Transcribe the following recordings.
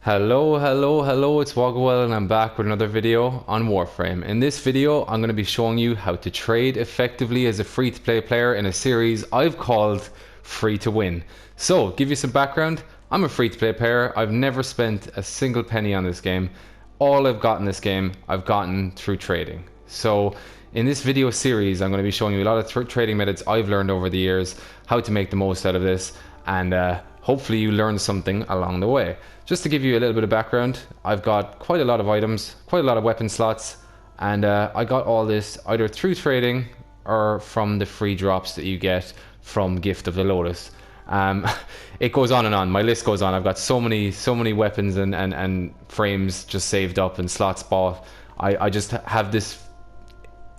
Hello, it's Wogawell and I'm back with another video on Warframe. In this video, I'm going to be showing you how to trade effectively as a free-to-play player in a series I've called Free to Win. So, give you some background, I'm a free-to-play player. I've never spent a single penny on this game. All I've got in this game, I've gotten through trading. So, in this video series, I'm going to be showing you a lot of trading methods I've learned over the years, how to make the most out of this, and hopefully you learn something along the way. Just to give you a little bit of background, I've got quite a lot of items, quite a lot of weapon slots, and I got all this either through trading or from the free drops that you get from Gift of the Lotus. It goes on and on. My list goes on. I've got so many weapons and frames just saved up and slots bought. I just have this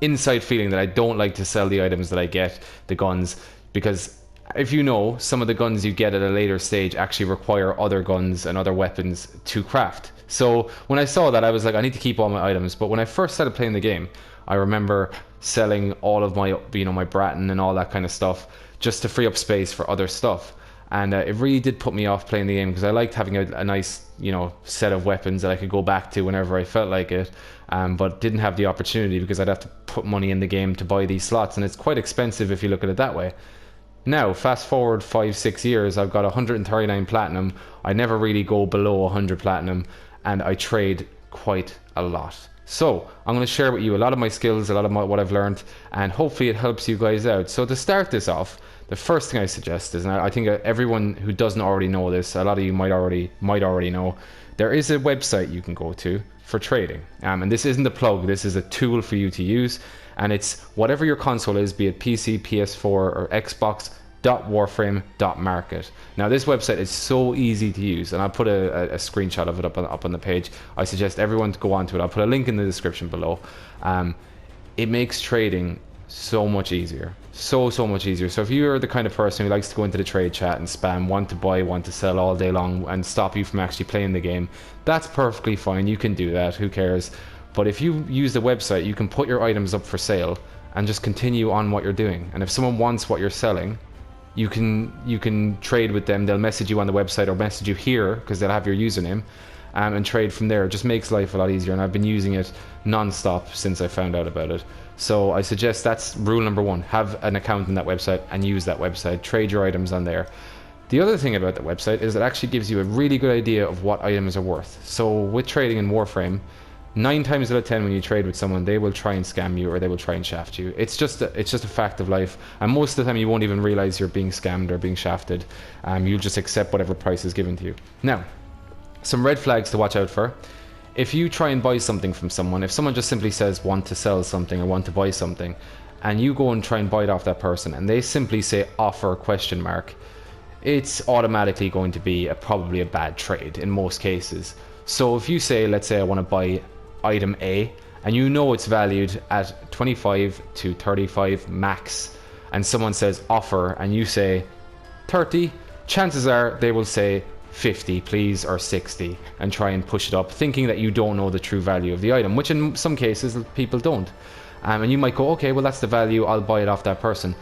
inside feeling that I don't like to sell the items that I get, the guns, because if you know, some of the guns you get at a later stage actually require other guns and other weapons to craft. So when I saw that, I was like, I need to keep all my items. But when I first started playing the game, I remember selling all of my, my Bratton and all that kind of stuff just to free up space for other stuff. And it really did put me off playing the game because I liked having a nice, set of weapons that I could go back to whenever I felt like it. But didn't have the opportunity because I'd have to put money in the game to buy these slots, and it's quite expensive if you look at it that way. Now, fast forward 5-6 years, I've got 139 platinum. I never really go below 100 platinum, and I trade quite a lot. So, I'm going to share with you a lot of my skills, a lot of what I've learned, and hopefully it helps you guys out. So to start this off, the first thing I suggest is, and I think everyone who doesn't already know this, a lot of you might already know, there is a website you can go to for trading. And this isn't a plug, this is a tool for you to use. And it's whatever your console is, be it PC, PS4 or Xbox, .warframe.market. Now this website is so easy to use, and I'll put a screenshot of it up on the page. I suggest everyone to go onto it. I'll put a link in the description below. It makes trading so much easier, so much easier. So if you're the kind of person who likes to go into the trade chat and spam want to buy, want to sell all day long and stop you from actually playing the game, that's perfectly fine. You can do that, who cares. But if you use the website, you can put your items up for sale and just continue on what you're doing. And if someone wants what you're selling, you can trade with them. They'll message you on the website or message you here because they'll have your username, and trade from there. It just makes life a lot easier, and I've been using it non-stop since I found out about it. So I suggest that's rule number one: have an account on that website and use that website. Trade your items on there. The other thing about the website is it actually gives you a really good idea of what items are worth. So with trading in Warframe, 9 times out of 10 when you trade with someone, they will try and scam you or they will try and shaft you. It's just a fact of life, and most of the time you won't even realize you're being scammed or being shafted. You'll just accept whatever price is given to you. Now, some red flags to watch out for. If you try and buy something from someone, if someone just simply says want to sell something or want to buy something, and you go and try and buy it off that person and they simply say offer ? It's automatically going to be probably a bad trade in most cases. So if you say, let's say I want to buy item A, and you know it's valued at 25 to 35 max, and someone says offer and you say 30, chances are they will say 50 please or 60 and try and push it up, thinking that you don't know the true value of the item, which in some cases people don't. And you might go, okay, well that's the value, I'll buy it off that person.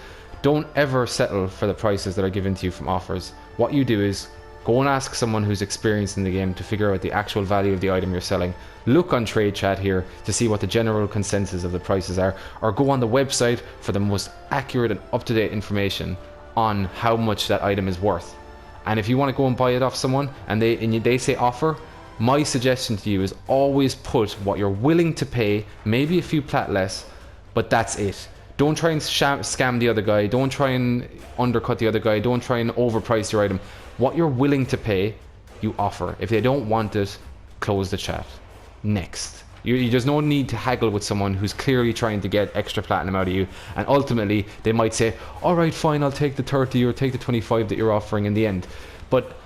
Don't ever settle for the prices that are given to you from offers. What you do is go and ask someone who's experienced in the game to figure out the actual value of the item you're selling. Look on trade chat here to see what the general consensus of the prices are, or go on the website for the most accurate and up-to-date information on how much that item is worth. And if you want to go and buy it off someone and they say offer, my suggestion to you is always put what you're willing to pay, maybe a few plat less, but that's it. Don't try and scam the other guy. Don't try and undercut the other guy. Don't try and overprice your item. What you're willing to pay, you offer. If they don't want it, close the chat. Next. There's no need to haggle with someone who's clearly trying to get extra platinum out of you, and ultimately they might say, alright fine, I'll take the 30 or take the 25 that you're offering in the end. But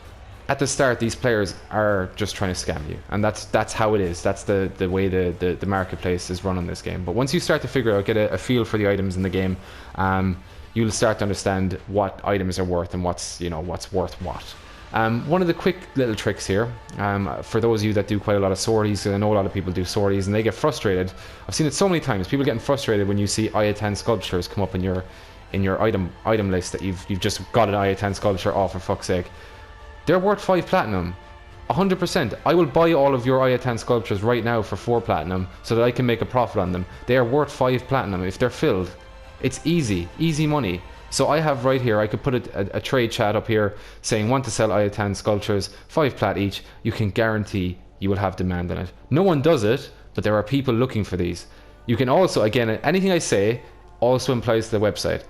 at the start, these players are just trying to scam you, and that's how it is. That's the way the marketplace is run on this game. But once you start to figure out, get a feel for the items in the game, you'll start to understand what items are worth and what's worth what. One of the quick little tricks here, for those of you that do quite a lot of sorties, and I know a lot of people do sorties and they get frustrated. I've seen it so many times. People getting frustrated when you see Ayatan sculptures come up in your item list that you've just got an Ayatan sculpture. Oh, for fuck's sake! They're worth 5 platinum. 100%. I will buy all of your Ayatan sculptures right now for 4 platinum so that I can make a profit on them. They are worth 5 platinum if they're filled. It's easy money. So I have right here, I could put a trade chat up here saying want to sell Ayatan sculptures, 5 plat each. You can guarantee you will have demand on it. No one does it, but there are people looking for these. You can also, again, anything I say also implies to the website.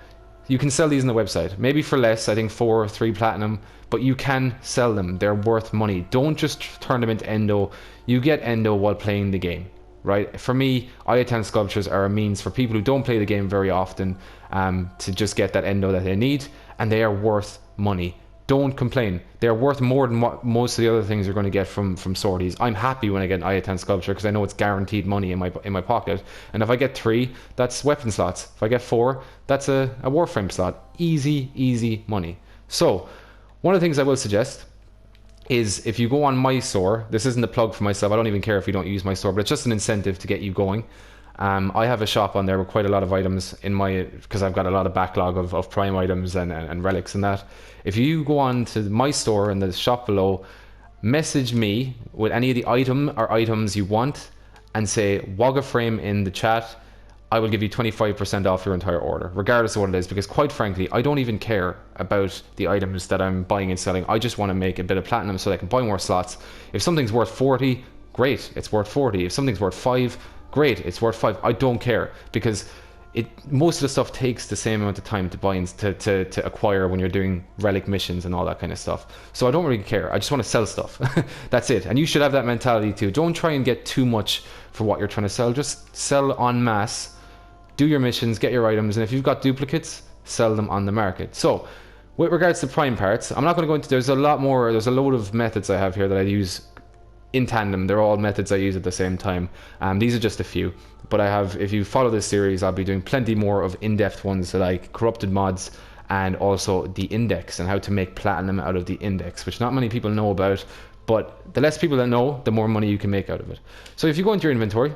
You can sell these on the website, maybe for less, I think 4 or 3 platinum, but you can sell them. They're worth money. Don't just turn them into endo. You get endo while playing the game, right? For me, Ayatan sculptures are a means for people who don't play the game very often to just get that endo that they need, and they are worth money. Don't complain. They're worth more than what most of the other things you're going to get from sorties. I'm happy when I get an Ayatan sculpture because I know it's guaranteed money in my pocket. And if I get 3, that's weapon slots. If I get 4, that's a Warframe slot. Easy money. So one of the things I will suggest is if you go on my store, this isn't a plug for myself, I don't even care if you don't use my store, but it's just an incentive to get you going. I have a shop on there with quite a lot of items in my, because I've got a lot of backlog of prime items and relics and that. If you go on to my store in the shop below, message me with any of the item or items you want and say Wogawell in the chat, I will give you 25% off your entire order, regardless of what it is, because quite frankly, I don't even care about the items that I'm buying and selling. I just want to make a bit of platinum so that I can buy more slots. If something's worth 40, great, it's worth 40. If something's worth 5, great, it's worth 5. I don't care, because most of the stuff takes the same amount of time to buy and to acquire when you're doing relic missions and all that kind of stuff. So I don't really care. I just want to sell stuff. That's it. And you should have that mentality too. Don't try and get too much for what you're trying to sell. Just sell en masse. Do your missions, get your items, and if you've got duplicates, sell them on the market. So with regards to prime parts, I'm not going to go into, there's a load of methods I have here that I use in tandem. They're all methods I use at the same time. These are just a few, but I have, if you follow this series, I'll be doing plenty more of in-depth ones like corrupted mods and also the index and how to make platinum out of the index, which not many people know about, but the less people that know, the more money you can make out of it. So if you go into your inventory,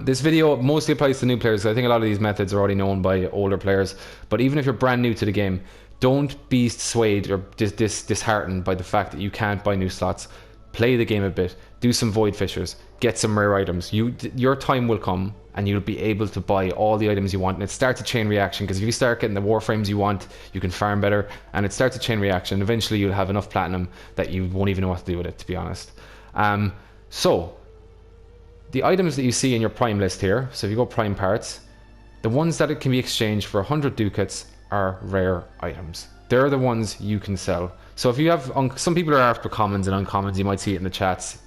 this video mostly applies to new players. I think a lot of these methods are already known by older players, but even if you're brand new to the game, don't be swayed or disheartened by the fact that you can't buy new slots. Play the game a bit, do some void fissures, get some rare items. Your time will come and you'll be able to buy all the items you want, and it starts a chain reaction, because if you start getting the warframes you want, you can farm better, and it starts a chain reaction. Eventually you'll have enough platinum that you won't even know what to do with it, to be honest. So the items that you see in your prime list here, so if you go prime parts, the ones that it can be exchanged for 100 ducats are rare items. They're the ones you can sell. So if you have, some people are after commons and uncommons, you might see it in the chats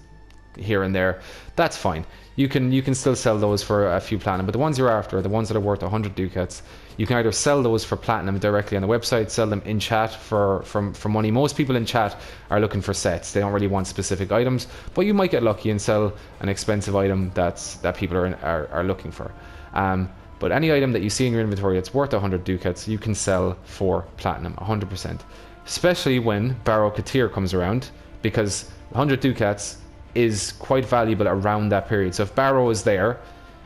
here and there, that's fine. You can still sell those for a few platinum, but the ones you're after are the ones that are worth 100 ducats. You can either sell those for platinum directly on the website, sell them in chat for money. Most people in chat are looking for sets. They don't really want specific items, but you might get lucky and sell an expensive item that people are looking for. But any item that you see in your inventory that's worth 100 ducats, you can sell for platinum, 100%. Especially when Barrow Katir comes around, because 100 ducats is quite valuable around that period. So if Barrow is there,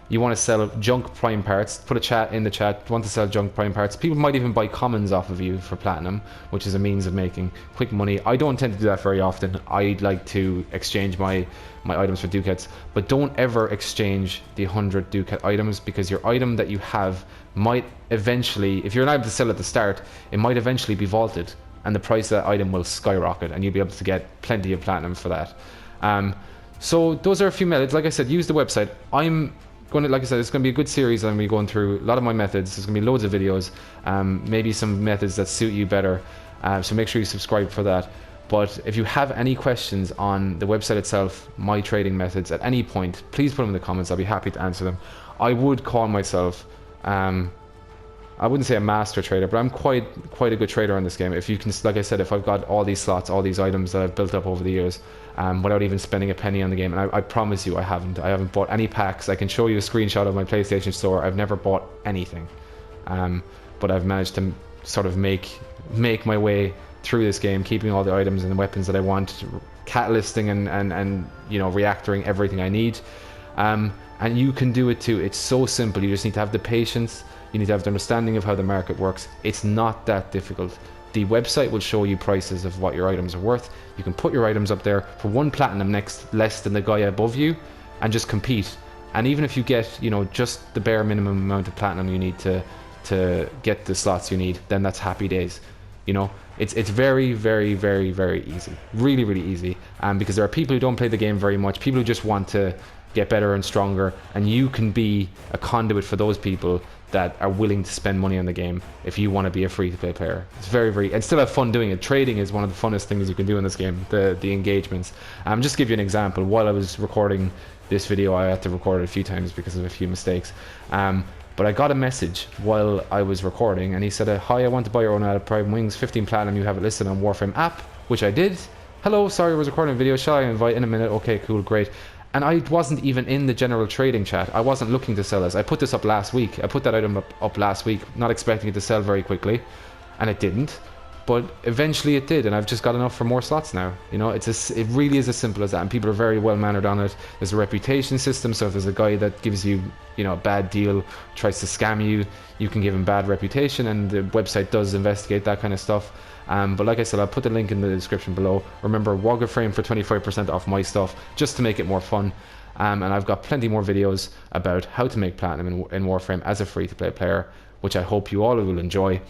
you want to sell junk prime parts, put a chat in the chat, want to sell junk prime parts. People might even buy commons off of you for platinum, which is a means of making quick money. I don't tend to do that very often. I like to exchange my items for ducats, but don't ever exchange the 100 ducat items, because your item that you have might eventually, if you're not able to sell at the start, it might eventually be vaulted, and the price of that item will skyrocket, and you'll be able to get plenty of platinum for that. So those are a few methods. Like I said, use the website. I'm going to, like I said, it's going to be a good series. I'm going to be going through a lot of my methods. There's going to be loads of videos, maybe some methods that suit you better. So make sure you subscribe for that. But if you have any questions on the website itself, my trading methods at any point, please put them in the comments. I'll be happy to answer them. I would call myself, I wouldn't say a master trader, but I'm quite a good trader on this game. If you can, like I said, if I've got all these slots, all these items that I've built up over the years, without even spending a penny on the game, and I promise you I haven't bought any packs. I can show you a screenshot of my PlayStation store. I've never bought anything, but I've managed to sort of make my way through this game, keeping all the items and the weapons that I want, catalysting and you know, reactoring everything I need. And you can do it too. It's so simple. You just need to have the patience. You need to have the understanding of how the market works. It's not that difficult. the website will show you prices of what your items are worth. You can put your items up there for 1 platinum less than the guy above you, and just compete. And even if you get, you know, just the bare minimum amount of platinum you need to get the slots you need, then that's happy days. You know, it's very, very, very, very easy. Really, really easy. Because there are people who don't play the game very much, people who just want to get better and stronger, and you can be a conduit for those people that are willing to spend money on the game if you want to be a free-to-play player. It's very, very, and still have fun doing it. Trading is one of the funnest things you can do in this game, the engagements. Just to give you an example, while I was recording this video, I had to record it a few times because of a few mistakes. But I got a message while I was recording, and he said, hi, I want to buy your own Prime Wings, 15 platinum, you have it listed on Warframe app, which I did. Hello, sorry, I was recording a video, shall I invite in a minute? Okay, cool, great. And I wasn't even in the general trading chat. I wasn't looking to sell this. I put this up last week. I put that item up last week, not expecting it to sell very quickly, and it didn't. But eventually it did, and I've just got enough for more slots now. You know, it really is as simple as that, and people are very well mannered on it. There's a reputation system, so if there's a guy that gives you, you know, a bad deal, tries to scam you, you can give him bad reputation, and the website does investigate that kind of stuff. But like I said, I'll put the link in the description below. Remember, Wogawell for 25% off my stuff, just to make it more fun. And I've got plenty more videos about how to make platinum in Warframe as a free-to-play player, which I hope you all will enjoy.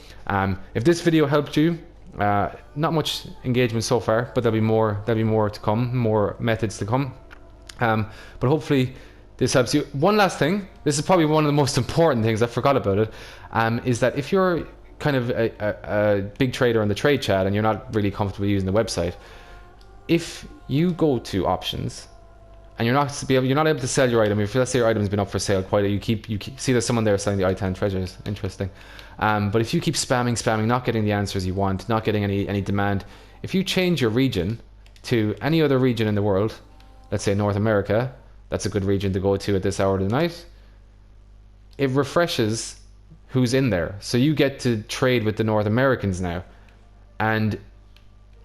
If this video helped you, not much engagement so far, but there'll be more to come, more methods to come. But hopefully this helps you. One last thing, this is probably one of the most important things, I forgot about it, is that if you're kind of a big trader in the trade chat and you're not really comfortable using the website, if you go to options and you're not able to sell your item, if let's say your item's been up for sale quite, you keep see there's someone there selling the I-10 treasures, interesting. But if you keep spamming, not getting the answers you want, not getting any demand, if you change your region to any other region in the world, let's say North America, that's a good region to go to at this hour of the night, it refreshes who's in there. So you get to trade with the North Americans now, and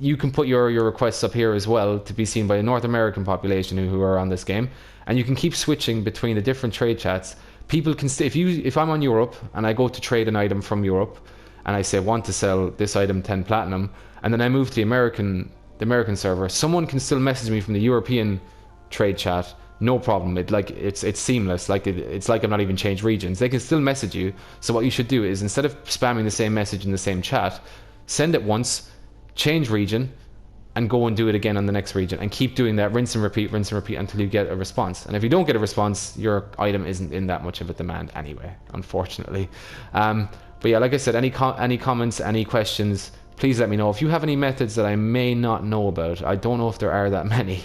you can put your requests up here as well to be seen by the North American population who are on this game, and you can keep switching between the different trade chats. People can if I'm on Europe and I go to trade an item from Europe and I say want to sell this item 10 platinum, and then I move to the American server, someone can still message me from the European trade chat, no problem. It's seamless. It's like I'm not even changed regions. They can still message you. So what you should do is, instead of spamming the same message in the same chat, send it once, change region, and go and do it again on the next region, and keep doing that, rinse and repeat until you get a response. And if you don't get a response, your item isn't in that much of a demand anyway, unfortunately. But yeah, like I said, any comments, any questions, please let me know. If you have any methods that I may not know about, I don't know if there are that many,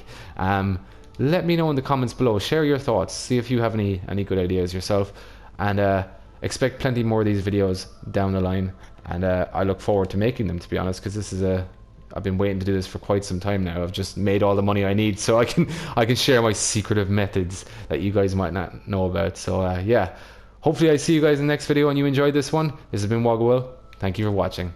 let me know in the comments below. Share your thoughts, see if you have any good ideas yourself, and expect plenty more of these videos down the line. And I look forward to making them, to be honest, because this is I've been waiting to do this for quite some time now. I've just made all the money I need, so I can share my secretive methods that you guys might not know about. So yeah, hopefully I see you guys in the next video and you enjoyed this one. This has been Wogawell. Thank you for watching.